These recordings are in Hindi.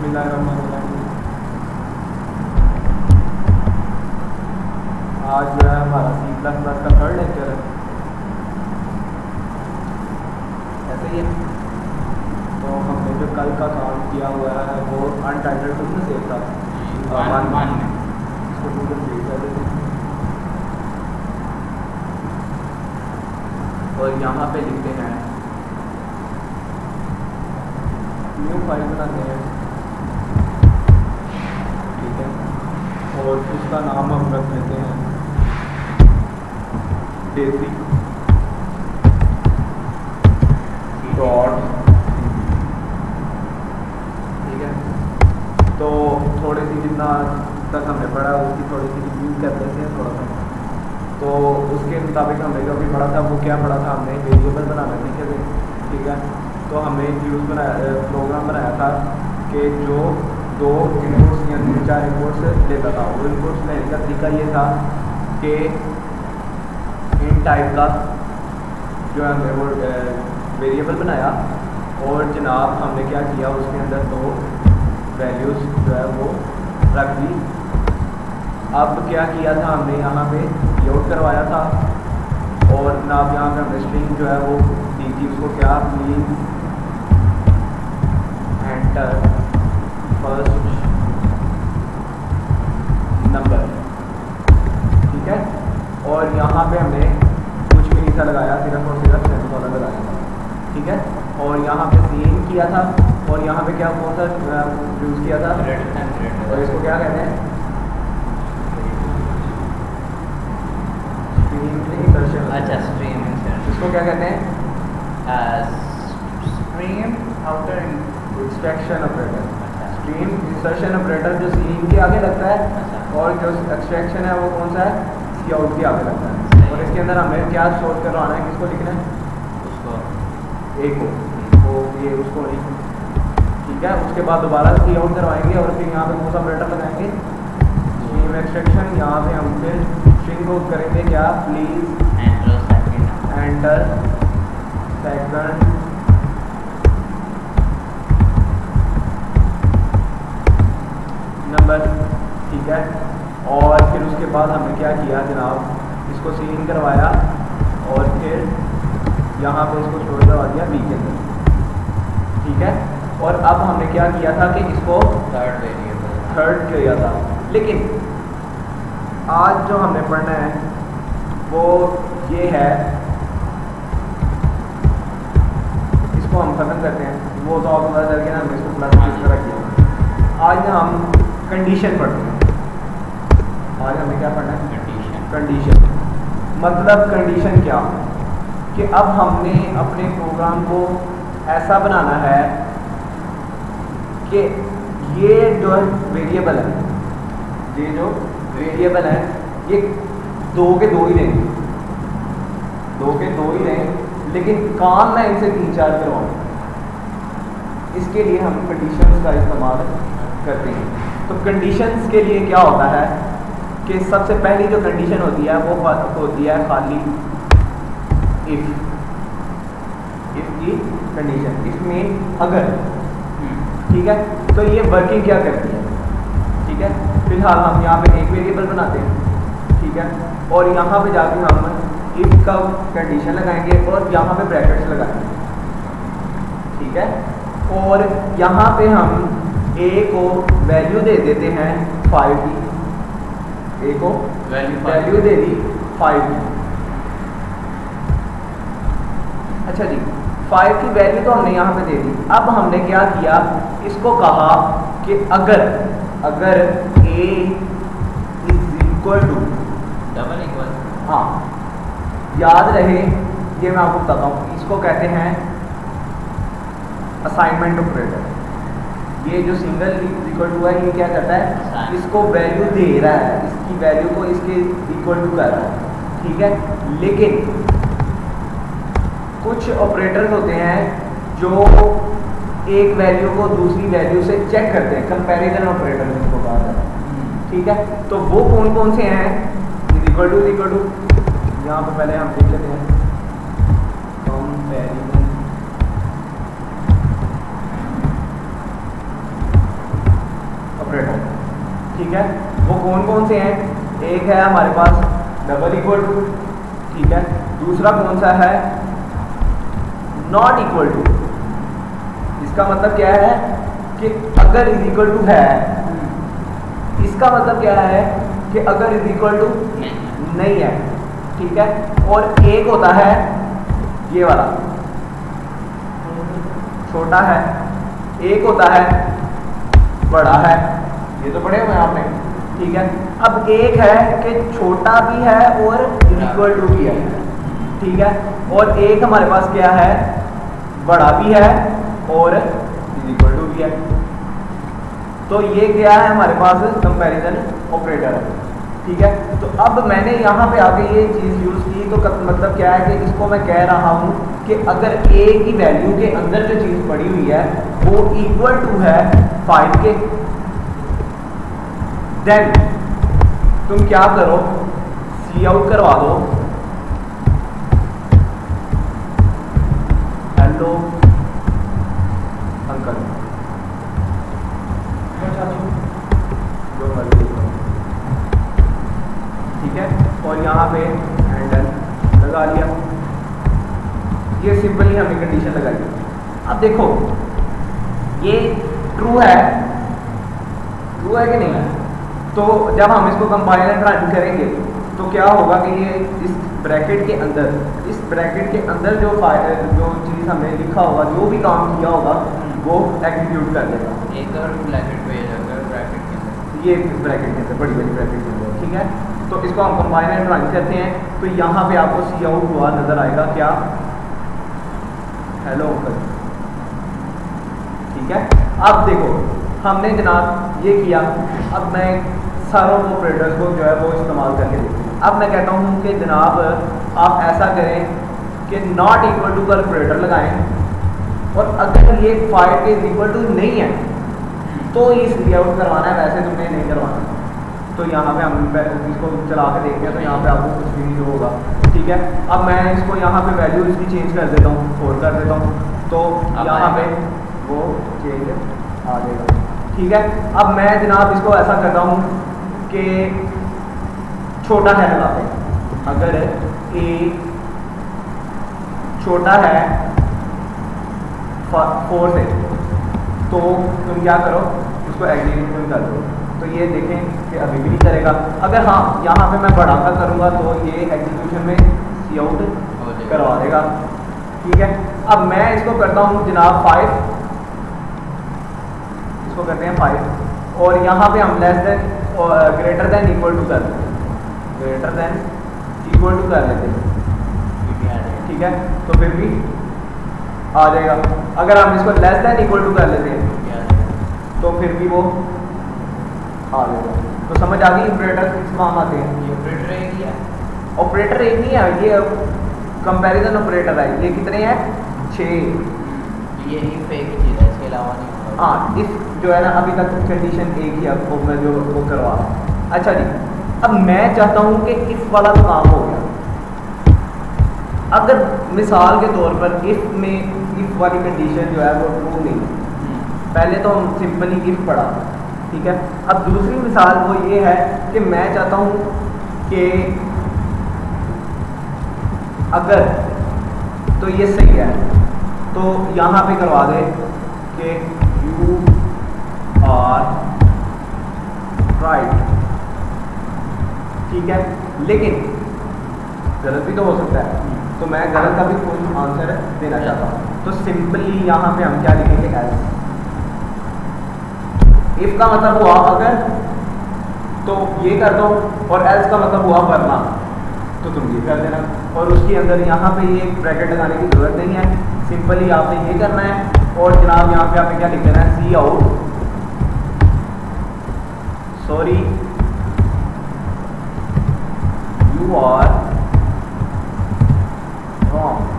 बिस्मिल्लाहिर्रहमानिर्रहीम। आज जो है हमारा C++ का थर्ड लेक्चर है, ऐसे ही है। तो हमने जो कल का काम किया हुआ है वो अनटाइटल्ड टू में सेव था वन में, इसको गूगल सेव कर देते हैं और यहाँ पे लिखते हैं न्यू फाइल बनाते हैं, ठीक है। और उसका नाम हम रख लेते हैं डेजी डॉट, ठीक है। तो थोड़ी सी जितना तक हमने पढ़ा उसकी थोड़ी सी रिव्यू कर देते हैं थोड़ा सा। तो उसके मुताबिक हमने जो भी पढ़ा था वो क्या पढ़ा था, हमने वेरिएबल बनाना सीखे थे, ठीक है। तो हमने प्रोग्राम बनाया था कि जो दो इनपुट्स या 3-4 इनपुट्स लेता था। वो इनपुट्स लेने का तरीका ये था कि इन टाइप का जो है हमने वो वेरिएबल बनाया और जनाब हमने क्या किया, उसके अंदर दो वैल्यूज़ जो है वो रख दी। अब क्या किया था, हमने यहाँ पे लोड करवाया था और जनाब यहाँ पे हमने स्ट्रिंग जो है वो दी थी, उसको क्या, प्लीज एंटर फर्स्ट नंबर, ठीक है। और यहाँ पे हमने कुछ भी नहीं था लगाया, सिर्फ और सिर्फ सेमीकोलन लगाया था, ठीक है। और यहाँ पे सीन किया था और यहाँ पे क्या कौन सा यूज़ किया था, और इसको क्या कहते हैं, अच्छा स्ट्रीम इसको क्या कहते हैं, stream outer extraction operator. Stream insertion operator जो सीन के आगे लगता है और जो एक्सट्रैक्शन है वो कौन सा है, सी आउट के आगे लगता है। और इसके अंदर हमें क्या स्टोर करवाना है, किसको लिखना है, उसको ए को, तो ये उसको नहीं, ठीक है। उसके बाद दोबारा सी आउट करवाएंगे और फिर यहाँ पे कौन सा ऑपरेटर लगाएंगे, स्ट्रीम एक्सट्रैक्शन। यहाँ पे हम फिर स्ट्रिंग को करेंगे क्या, प्लीज एंटर सेकंड नंबर, ठीक है। और फिर उसके बाद हमने क्या किया जनाब, इसको सीन करवाया और फिर यहाँ पे इसको स्टोर करवा दिया बी के अंदर, ठीक है। और अब हमने क्या किया था कि इसको थर्ड किया था। लेकिन आज जो हमने पढ़ना है वो ये है, इसको हम खत्म करते हैं, वो तो आपको पता चल गया ना हमने इसको प्लस किस तरह किया। आज ना हम कंडीशन पढ़ते हैं। आज हमें क्या पढ़ना है, कंडीशन। मतलब कंडीशन क्या, कि अब हमने अपने प्रोग्राम को ऐसा बनाना है कि ये जो वेरिएबल है, ये जो वेरिएबल है ये दो के दो ही देंगे, दो के दो ही दें, लेकिन काम मैं इनसे 3-4 करवाऊँ। इसके लिए हम कंडीशंस का इस्तेमाल करते हैं। तो कंडीशंस के लिए क्या होता है कि सबसे पहली जो कंडीशन होती है वो होती है खाली इफ की कंडीशन, इफ मीन अगर, ठीक है। तो ये वर्किंग क्या करती है, ठीक है। फिलहाल हम यहाँ पे एक वेरिएबल बनाते हैं, ठीक है। और यहाँ पे जाके हम इफ का कंडीशन लगाएंगे और यहाँ पे ब्रैकेट्स लगाएंगे, ठीक है। और यहाँ पे हम a को वैल्यू दे देते हैं 5 की, a को वैल्यू दे दी 5 की। अच्छा जी, 5 की वैल्यू तो हमने यहाँ पे दे दी। अब हमने क्या किया, इसको कहा कि अगर a is equal to double equal, हाँ याद रहे, ये मैं आपको बताता हूँ, इसको कहते हैं असाइनमेंट ऑपरेटर। ये जो सिंगल इक्वल टू है ये क्या करता है, इसको वैल्यू दे रहा है, इसकी वैल्यू को इसके इक्वल टू कर रहा है, ठीक है। लेकिन कुछ ऑपरेटर्स होते हैं जो एक वैल्यू को दूसरी वैल्यू से चेक करते हैं, कंपैरिजन ऑपरेटर जिसको कहा जाता है, ठीक है। तो वो कौन कौन से हैं, इक्वल टू यहाँ पे पहले हम देख लेते हैं कंपैरिजन ठीक है, वो कौन कौन से हैं? एक है हमारे पास डबल इक्वल टू, ठीक है, दूसरा कौन सा है? Not equal to. इसका मतलब क्या है कि अगर इज इक्वल टू है, इसका मतलब क्या है कि अगर इज इक्वल टू नहीं है, ठीक है। और एक होता है ये वाला छोटा है, एक होता है बड़ा है, ये तो पढ़े हुए हैं आपने, ठीक है। अब एक है कि छोटा भी है और इक्वल टू भी है, ठीक है, और एक हमारे पास क्या है? बड़ा भी है और इक्वल टू भी है। तो ये क्या है हमारे पास? कंपैरिजन ऑपरेटर है, ठीक है। तो अब मैंने यहाँ पे आके ये चीज़ यूज़ की, तो मतलब क्या है कि इसको मैं कह रहा हूँ कि अगर a की वैल्यू के अंदर जो चीज़ पड़ी हुई है वो इक्वल टू है 5 के, देन तुम क्या करो? सी आउट करवा दो, हेलो अंकल, जो मर्जी, ठीक है। और यहाँ पे हैंडल लगा लिया, ये सिंपली हमने कंडीशन लगाई। अब देखो ये ट्रू है कि नहीं है? तो जब हम इसको कंपाइल एंड रन करेंगे तो क्या होगा कि ये इस ब्रैकेट के अंदर, इस ब्रैकेट के अंदर जो चीज़ हमने लिखा होगा, जो भी काम किया होगा वो एग्जीक्यूट कर देगा। एक और ब्रैकेट पे जाकर ब्रैकेट के अंदर, ये ब्रैकेट के अंदर, बड़ी बड़ी ब्रैकेट के अंदर, ठीक है। तो इसको हम कंपाइल एंड रन करते हैं, तो यहाँ पे आपको सी आउट हुआ नजर आएगा, क्या? हेलो अंकल, ठीक है। अब देखो हमने जनाब ये किया, अब मैं सारों ऑपरेटर्स को जो है वो इस्तेमाल करके देखते हैं। अब मैं कहता हूँ कि जनाब आप ऐसा करें कि नॉट इक्वल टू का ऑपरेटर लगाएं, और अगर ये 5 के इक्वल टू नहीं है तो ये सी आउट करवाना है, वैसे तुमने नहीं करवाना। तो यहाँ पे हम इसको चला के देखते हैं, तो यहाँ पे आपको कुछ भी नहीं होगा, ठीक है। अब मैं इसको यहाँ पे वैल्यू इसकी चेंज कर देता हूँ, 4 कर देता हूँ, तो यहाँ पे वो चेंज आ जाएगा, ठीक है। अब मैं जनाब इसको ऐसा करता हूँ कि छोटा है लगाते हैं, अगर ए छोटा है 4 से, तो तुम क्या करो? उसको एग्जीक्यूट कर दो, तो ये देखें कि अभी भी नहीं करेगा। अगर हाँ यहाँ पे मैं बड़ा का करूँगा तो ये एग्जीक्यूशन में सी आउट करवा देगा, ठीक है। अब मैं इसको करता हूँ जनाब 5, इसको करते हैं 5, और यहाँ पे हम लेस देन और ग्रेटर देन इक्वल टू कर देते हैं, ग्रेटर देन इक्वल टू कर लेते हैं, ठीक है। तो फिर भी आ जाएगा। अगर हम इसको लेस देन इक्वल टू कर लेते हैं तो फिर भी वो आ जाएगा। तो समझ आ गई ऑपरेटर किस काम आते हैं? ये ऑपरेटर एक ही है, ऑपरेटर एक नहीं है, ये कंपैरिजन ऑपरेटर है। ये कितने हैं? 6। ये इफ एक ही चीज़ है, इसके अलावा नहीं होगा। हाँ, इफ जो है ना अभी तक कंडीशन एक ही है, वो मैं जो वो करवा रहा हूँ। अच्छा जी, अब मैं चाहता हूँ कि इफ वाला तो काम हो गया। अगर मिसाल के तौर पर इफ में इफ वाली कंडीशन जो है वो ट्रू नहीं है, पहले तो हम सिंपली इफ पढ़ा, ठीक है। अब दूसरी मिसाल वो ये है कि मैं चाहता हूँ कि अगर तो ये सही है, तो यहाँ पे करवा दे कि यू आर राइट, ठीक है। लेकिन गलत भी तो हो सकता है, तो मैं गलत का भी कोई आंसर देना चाहता हूँ। तो सिंपली यहाँ पे हम क्या लिखेंगे? एल्स। इफ का मतलब हुआ अगर, तो ये कर दो, और एल्स का मतलब हुआ वरना, तो तुम ये कर देना। और उसके अंदर यहाँ पे ये ब्रैकेट लगाने की जरूरत नहीं है, सिंपली आपने ये करना है। और जनाब यहाँ पे आपने क्या लिख देना है? Cout, sorry you are wrong.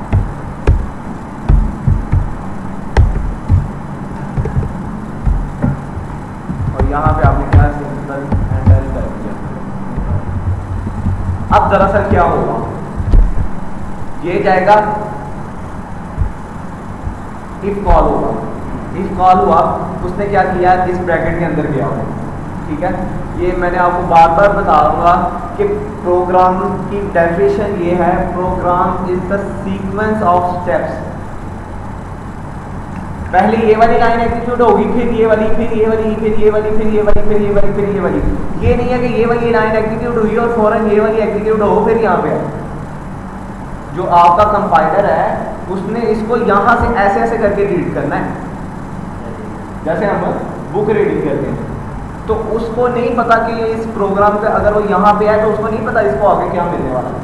और यहाँ पे आपने क्या सिंपल हैंडल कर दिया। अब दरअसल क्या होगा? ये जाएगा इफ कॉल होगा, इफ कॉल हुआ, उसने क्या किया? इस ब्रैकेट के अंदर गया होगा, ठीक है, ये मैंने आपको बार बार बताऊंगा कि प्रोग्राम की डेफिनेशन ये है, program is the sequence of steps. पहले ये वाली लाइन एग्जीक्यूट होगी, फिर ये वाली, फिर ये वाली, फिर ये वाली, फिर ये वाली, फिर ये वाली, फिर ये वाली। ये नहीं है कि ये वाली लाइन एग्जीक्यूट हुई और फौरन ये वाली एग्जीक्यूट हो फिर यहाँ पे जो आपका कंपाइलर है उसने इसको यहाँ से ऐसे ऐसे करके रीड करना है, जैसे हम बुक रीडिंग करते हैं। तो उसको नहीं पता कि इस प्रोग्राम पे अगर वो यहाँ पे है तो उसको नहीं पता इसको आगे क्या मिलने वाला है,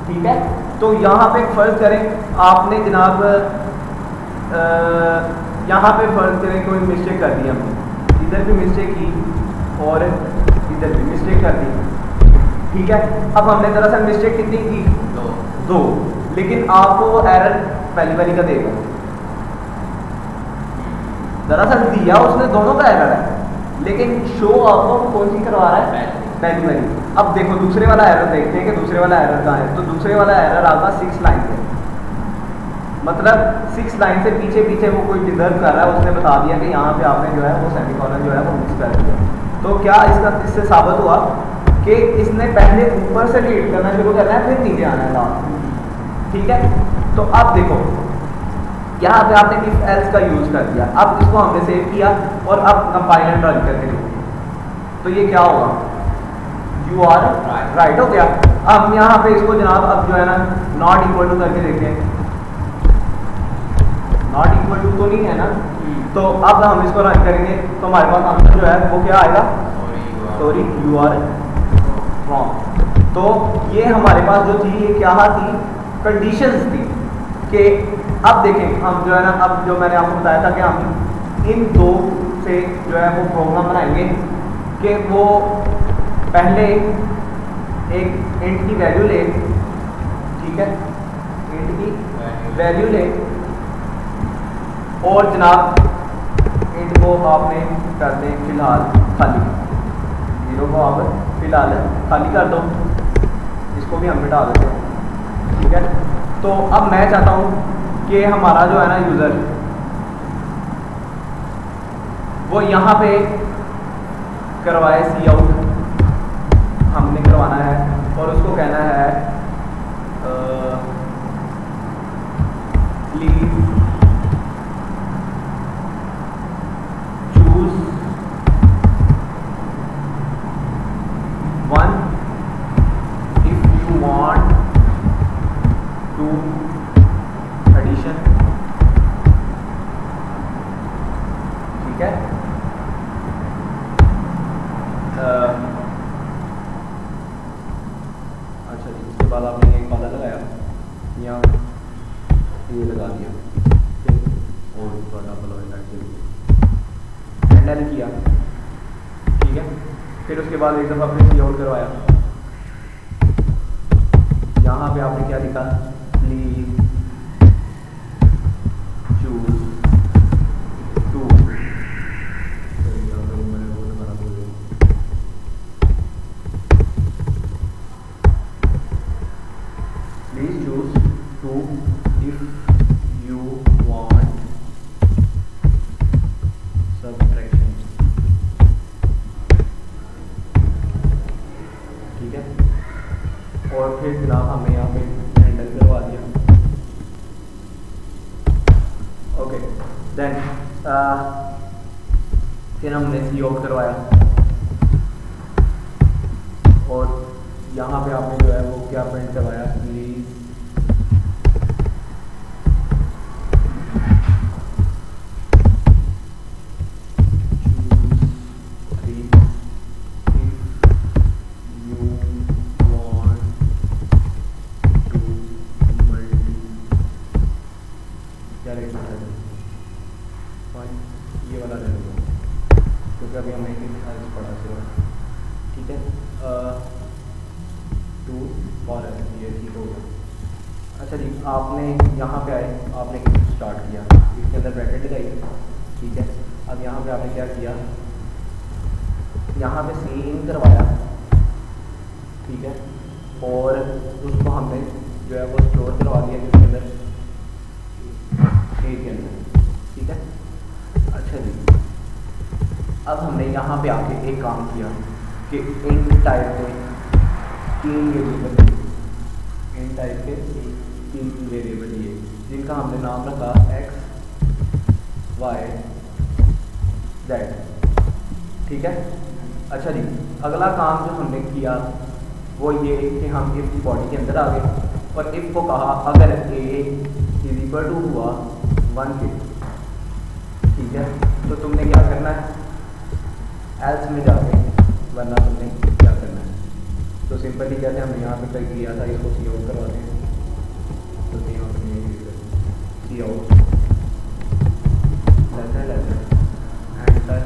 ठीक है। तो यहाँ पे फर्ज करें आपने जनाब यहाँ पे फर्ज करें कोई मिस्टेक कर दी हमने, इधर भी मिस्टेक की और इधर भी मिस्टेक कर दी, ठीक है। अब हमने दरअसल मिस्टेक कितनी की, दो, लेकिन आपको वो एरर पहली वाली का देगा। दरअसल दिया उसने दोनों का एरर है, लेकिन शो आपको कौन सी करवा रहा है, पहली वाली। अब देखो दूसरे वाला एरर देखते हैं कि दूसरे वाला एरर कहाँ है। तो दूसरे वाला एरर आपका 6 लाइन पे, मतलब 6 लाइन से पीछे पीछे वो कोई डिजर्व कर रहा है, उसने बता दिया कि यहाँ पे आपने जो है वो सेमीकोलन जो है वो मिस कर दिया। तो क्या इससे साबित हुआ कि इसने पहले ऊपर से रीड करना शुरू करना है फिर नीचे आना है लास्ट, ठीक है। तो अब देखो यहाँ पे आपने इफ एल्स का यूज कर दिया, अब इसको हमने सेव किया और अब कंपाइलर रन करके देखिए तो ये क्या होगा, यू आर राइट हो गया। अब यहाँ पे इसको जनाब अब जो है ना नॉट इक्वल टू करके देखते हैं, नॉट इक्वल टू तो नहीं है ना, तो अब हम इसको रन करेंगे तो हमारे पास आंसर जो है वो क्या आएगा, सॉरी यू आर रॉन्ग। तो ये हमारे पास जो थी ये क्या थी, कंडीशंस थी कि अब देखें हम जो है ना, अब जो मैंने आपको बताया था कि हम इन दो से जो है वो प्रोग्राम बनाएंगे कि वो पहले एक इंट की वैल्यू ले, ठीक है, इंट की वैल्यू ले और जनाब इंट को आपने कर दें फिलहाल खाली, 0 को आप फिलहाल खाली कर दो, इसको भी हम मिटा देते हैं, ठीक है। तो अब मैं चाहता हूँ कि हमारा जो है ना यूज़र वो यहाँ पे करवाए सी आउट, हमने करवाना है और उसको कहना है please choose one if you want to addition, ठीक है। अच्छा जी, इसके बाद आपने एक पाला लगाया या ये लगा दिया, और हैंडल किया, ठीक है। फिर उसके बाद एक दफ़ा फिर सी आउट करवाया, यहाँ पे आपने क्या लिखा, please choose two, please choose two if you want subtraction, ठीक है। और फिर जनाब हमें यहाँ पे हैंडल करवा दिया, ओके। देन फिर हमने सी आउट करवाया और यहाँ पे आपने जो है वो क्या प्रिंट करवाया, प्लीज ये वाला रहने दो क्योंकि अभी हमने एक पढ़ा सिर्फ, ठीक है। 2 और ये ठीक हो गया। अच्छा जी, आपने यहाँ पे आए, आपने स्टार्ट किया, इसके अंदर ब्रैकेट लगाई, ठीक है। अब यहाँ पे आपने क्या किया, यहाँ पे सीन करवाया, ठीक है, और उसको हमने जो है वो स्टोर करवा दिया जिसके अंदर ए के अंदर, ठीक है। अच्छा जी, अब हमने यहाँ पे आके एक काम किया कि इंट टाइप के 3 वेरिएबल दिए, इंट टाइप के 3 वेरिएबल दिए जिनका हमने नाम रखा x, y, z। ठीक है। अच्छा जी, अगला काम जो हमने किया वो ये कि हम इफ की बॉडी के अंदर आ गए और इफ को कहा अगर a इज इक्वल टू हुआ 1 के, ठीक है, तो तुमने क्या करना है एल्स में जाके, वरना तुमने क्या करना है। तो सिंपली जैसे हमने यहाँ पे कर किया था, इसको सी आउट करवाते हैं। तो यहाँ पे cout letter enter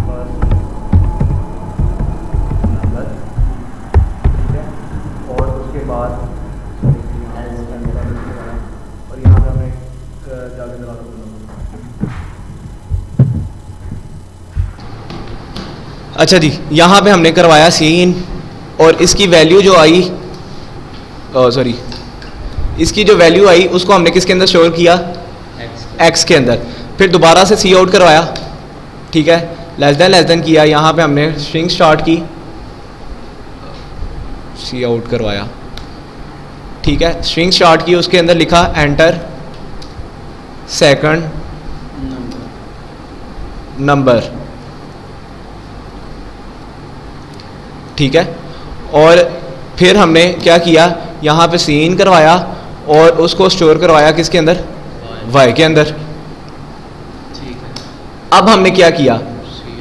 first number, ठीक है, और उसके बाद और यहाँ पे हमें जाके दरा दूँगा। अच्छा जी, यहाँ पे हमने करवाया सीन और इसकी वैल्यू जो आई, सॉरी, इसकी जो वैल्यू आई उसको हमने किसके अंदर स्टोर किया, एक्स के अंदर। फिर दोबारा से सी आउट करवाया, ठीक है, लेस देन किया, यहाँ पे हमने स्ट्रिंग स्टार्ट की, सी आउट करवाया, ठीक है, स्ट्रिंग स्टार्ट की, उसके अंदर लिखा एंटर सेकंड नंबर, ठीक है, और फिर हमने क्या किया, यहाँ पे सीन करवाया और उसको स्टोर करवाया किसके अंदर, वाई के अंदर। अब हमने क्या किया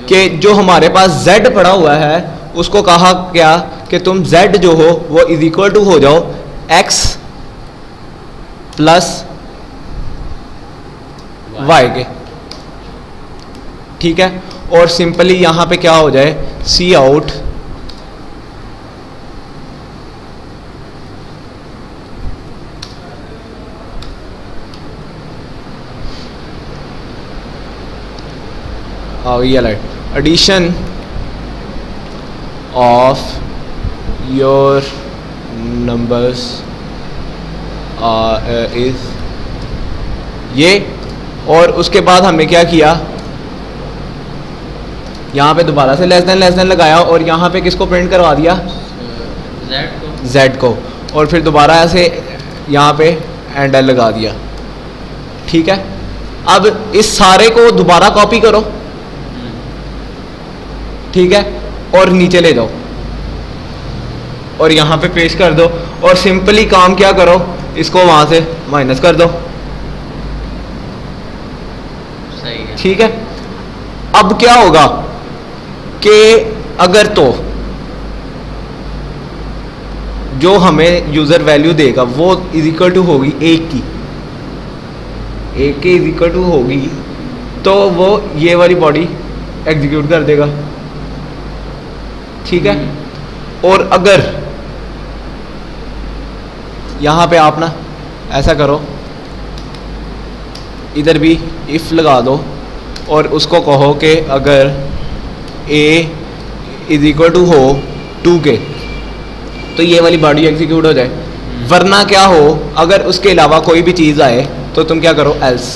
कि जो हमारे पास z पड़ा हुआ है उसको कहा क्या कि तुम z जो हो वो इज इक्वल टू हो जाओ x प्लस y के, ठीक है, और सिंपली यहाँ पे क्या हो जाए, सी out addition of your numbers is ये, और उसके बाद हमने क्या किया, यहाँ पे दोबारा से लेस देन लगाया और यहाँ पे किसको प्रिंट करवा दिया, z को, और फिर दोबारा ऐसे यहाँ पे एंडल लगा दिया, ठीक है। अब इस सारे को दोबारा कॉपी करो, ठीक है, और नीचे ले जाओ और यहाँ पे पेस्ट कर दो और सिंपली काम क्या करो, इसको वहाँ से माइनस कर दो, सही है, ठीक है। अब क्या होगा कि अगर तो जो हमें यूज़र वैल्यू देगा वो इज इक्वल टू होगी एक के इज इक्वल टू होगी, तो वो ये वाली बॉडी एग्जीक्यूट कर देगा, ठीक है। और अगर यहाँ पे आप ना ऐसा करो, इधर भी इफ लगा दो और उसको कहो कि अगर a इज इक्वल टू हो 2 के, तो ये वाली बॉडी एग्जीक्यूट हो जाए। वरना क्या हो, अगर उसके अलावा कोई भी चीज़ आए तो तुम क्या करो, एल्स,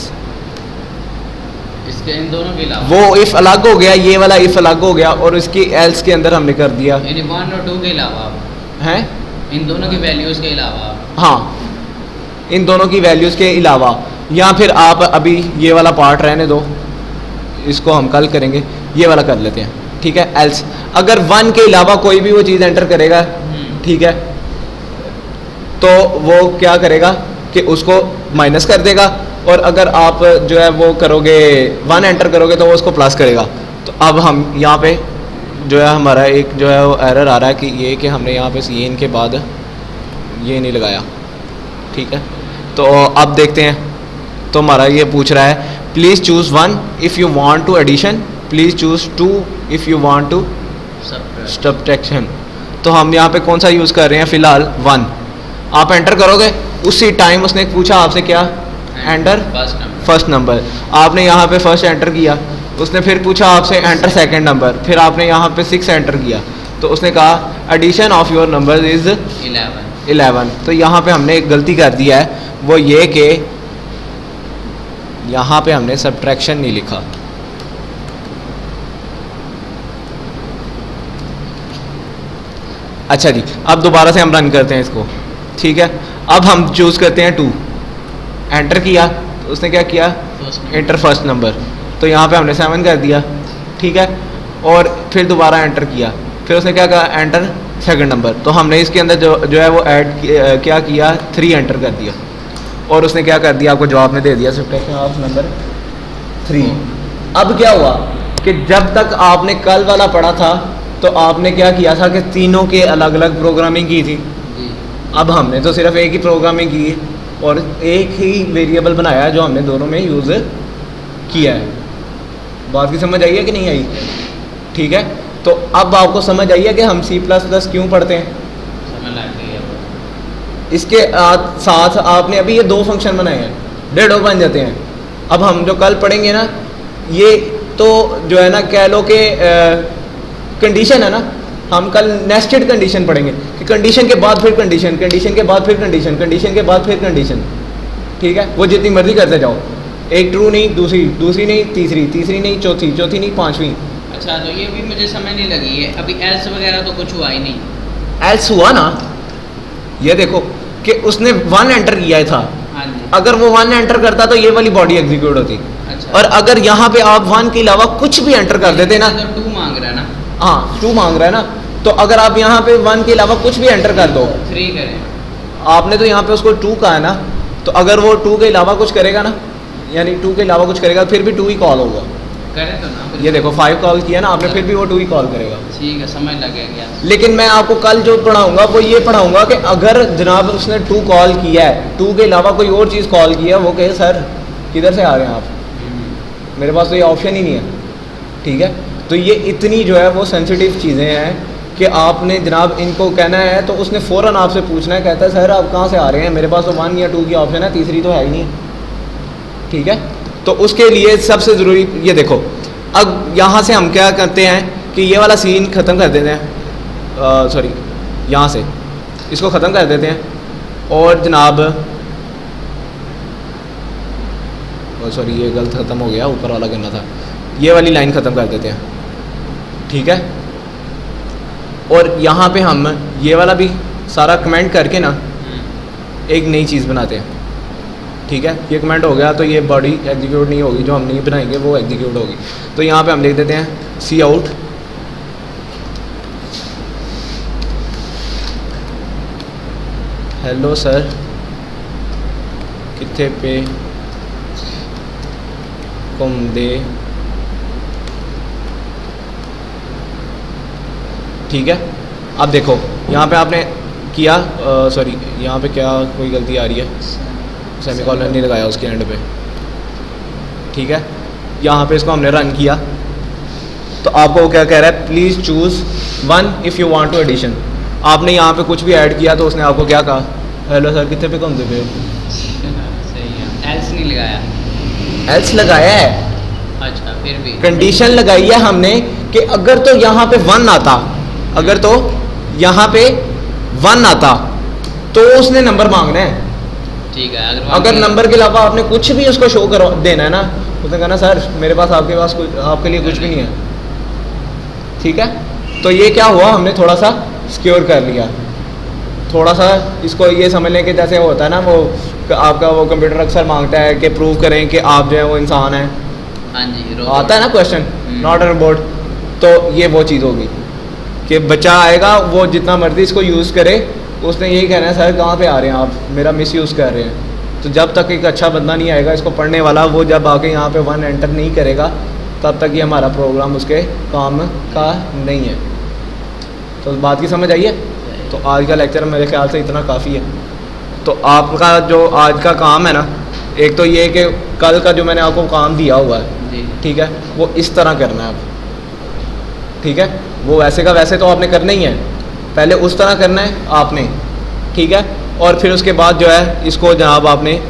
इसके इन दोनों के अलावा वो इफ अलग हो गया, ये वाला इफ अलग हो गया और इसकी एल्स के अंदर हमने कर दिया, यानी 1 और 2 के अलावा हैं, इन दोनों की वैल्यूज के अलावा, हाँ, इन दोनों की वैल्यूज़ के अलावा। या फिर आप अभी ये वाला पार्ट रहने दो, इसको हम कल करेंगे, ये वाला कर लेते हैं, ठीक है। एल्स अगर 1 के अलावा कोई भी वो चीज़ एंटर करेगा, ठीक है, तो वो क्या करेगा कि उसको माइनस कर देगा, और अगर आप जो है वो करोगे 1 एंटर करोगे तो वो उसको प्लस करेगा। तो अब हम यहाँ पे जो है हमारा एक जो है वो एरर आ रहा है कि ये कि हमने यहाँ पे सीन के बाद ये नहीं लगाया, ठीक है। तो अब देखते हैं, तो हमारा ये पूछ रहा है please choose 1 if you want to addition, please choose 2 if you want to subtraction. तो हम यहाँ पे कौन सा यूज़ कर रहे हैं फ़िलहाल, 1। आप एंटर करोगे उसी टाइम उसने पूछा आपसे क्या, एंटर फर्स्ट नंबर, आपने यहाँ पे फर्स्ट एंटर किया, उसने फिर पूछा आपसे एंटर सेकंड नंबर, फिर आपने यहाँ पे 6 एंटर किया, तो उसने कहा addition of your number is 11। तो यहाँ पे हमने एक गलती कर दिया है, वो ये कि यहाँ पे हमने सब्ट्रैक्शन नहीं लिखा, अच्छा जी, अब दोबारा से हम रन करते हैं इसको, ठीक है। अब हम चूज़ करते हैं 2, एंटर किया तो उसने क्या किया, एंटर फर्स्ट नंबर, तो यहाँ पे हमने 7 कर दिया, ठीक है। और फिर दोबारा एंटर किया, फिर उसने क्या कहा, एंटर सेकंड नंबर, तो हमने इसके अंदर जो है वो क्या किया, 3 एंटर कर दिया, और उसने क्या कर दिया, आपको जवाब में दे दिया सब्ट्रैक्शन ऑफ नंबर 3। अब क्या हुआ कि जब तक आपने कल वाला पढ़ा था तो आपने क्या किया था कि तीनों के अलग अलग प्रोग्रामिंग की थी। जी। अब हमने तो सिर्फ एक ही प्रोग्रामिंग की है और एक ही वेरिएबल बनाया है जो हमने दोनों में यूज़ किया है। बात की समझ आई है कि नहीं आई? ठीक है, तो अब आपको समझ आई है कि हम C++ क्यों पढ़ते हैं। समझ लग गई है। इसके साथ आपने अभी ये 2 फंक्शन बनाए हैं, 1.5 बन जाते हैं। अब हम जो कल पढ़ेंगे ना, ये तो जो है ना कह लो कि कंडीशन है ना, हम कल नेस्टेड कंडीशन पढ़ेंगे कि कंडीशन के बाद फिर कंडीशन, कंडीशन के बाद फिर कंडीशन, कंडीशन के बाद फिर कंडीशन, ठीक है। वो जितनी मर्जी करते जाओ, एक ट्रू नहीं, दूसरी नहीं, तीसरी नहीं, चौथी नहीं, 5वीं। अच्छा, तो ये भी मुझे समझ नहीं लगी है, अभी एल्स वगैरह तो कुछ हुआ ही नहीं। एल्स हुआ ना, ये देखो कि उसने 1 एंटर किया था, हाँ जी। अगर वो 1 एंटर करता तो ये वाली बॉडी एग्जीक्यूट होती। अच्छा। और अगर यहाँ पे आप 1 के अलावा कुछ भी एंटर कर देते ना, तो 2 मांग रहा है ना। हाँ 2 मांग रहा है ना, तो अगर आप यहाँ पे 1 के अलावा कुछ भी एंटर कर दो, 3 करें। आपने तो यहाँ पे उसको 2 कहा है ना, तो अगर वो 2 के अलावा कुछ करेगा ना, यानी 2 के अलावा कुछ करेगा, फिर भी 2 ही कॉल होगा। करें तो ना फिर। ये देखो 5 कॉल किया ना आपने, फिर भी वो 2 ही कॉल करेगा। ठीक है, समझ लग गया। लेकिन मैं आपको कल जो पढ़ाऊंगा वो ये पढ़ाऊंगा कि अगर जनाब उसने 2 कॉल किया है, 2 के अलावा कोई और चीज़ कॉल किया, वो कहे सर किधर से आ रहे हैं आप, मेरे पास तो ये ऑप्शन ही नहीं है, ठीक है। तो ये इतनी जो है वो सेंसिटिव चीज़ें हैं कि आपने जनाब इनको कहना है तो उसने फ़ौरन आपसे पूछना है, कहता है सर आप कहाँ से आ रहे हैं, मेरे पास तो 1 या 2 की ऑप्शन है, तीसरी तो है ही नहीं, ठीक है। तो उसके लिए सबसे ज़रूरी ये देखो, अब यहाँ से हम क्या करते हैं कि ये वाला सीन ख़त्म कर देते हैं, सॉरी यहाँ से इसको ख़त्म कर देते हैं, और जनाब सॉरी ये गलत ख़त्म हो गया, ऊपर वाला करना था, ये वाली लाइन ख़त्म कर देते हैं, ठीक है। और यहाँ पे हम ये वाला भी सारा कमेंट करके ना एक नई चीज़ बनाते हैं, ठीक है। ये कमेंट हो गया तो ये बॉडी एग्जीक्यूट नहीं होगी, जो हम नहीं बनाएंगे वो एग्जीक्यूट होगी। तो यहाँ पे हम लिख देते हैं सी आउट हेलो सर किथे पे घूमदे, ठीक है। अब देखो यहाँ पे आपने किया, सॉरी यहाँ पे क्या कोई गलती आ रही है, सेमीकोलन नहीं लगाया उसके एंड पे, ठीक है। यहाँ पे इसको हमने रन किया तो आपको वो क्या कह रहा है, please choose 1 if you want to addition. आपने यहाँ पे कुछ भी ऐड किया तो उसने आपको क्या कहा, हेलो सर कितने पे घूमते पे हो। सही है, एल्स नहीं लगाया। एल्स लगाया है, अच्छा फिर भी कंडीशन लगाई है हमने कि अगर तो यहाँ पे 1 आता, अगर तो यहाँ पे 1 आता तो उसने नंबर मांगना है, ठीक है। अगर नंबर के अलावा आपने कुछ भी उसको शो कर देना है ना, उसने कहना सर मेरे पास कुछ आपके लिए कुछ भी नहीं है, ठीक है। तो ये क्या हुआ, हमने थोड़ा सा सिक्योर कर लिया, थोड़ा सा इसको ये समझ लें कि जैसे होता है ना वो आपका वो कंप्यूटर अक्सर मांगता है कि प्रूव करें कि आप जो है वो इंसान हैं, हाँ जी, आता है ना क्वेश्चन, नॉट अ रोबोट, तो ये वो चीज़ होगी कि बच्चा आएगा वो जितना मर्जी इसको यूज़ करे, उसने यही कहना है सर कहाँ पे आ रहे हैं आप, मेरा मिस यूज़ कर रहे हैं। तो जब तक एक अच्छा बंदा नहीं आएगा इसको पढ़ने वाला, वो जब आके यहाँ पे 1 एंटर नहीं करेगा तब तक ये हमारा प्रोग्राम उसके काम का नहीं है। तो बात की समझ आई है? तो आज का लेक्चर मेरे ख्याल से इतना काफ़ी है। तो आपका जो आज का काम है ना, एक तो ये कि कल का जो मैंने आपको काम दिया हुआ है, ठीक है, वो इस तरह करना है आप, ठीक है। वो वैसे का वैसे तो आपने करना ही है, पहले उस तरह करना है आपने, ठीक है। और फिर उसके बाद जो है इसको जनाब आपने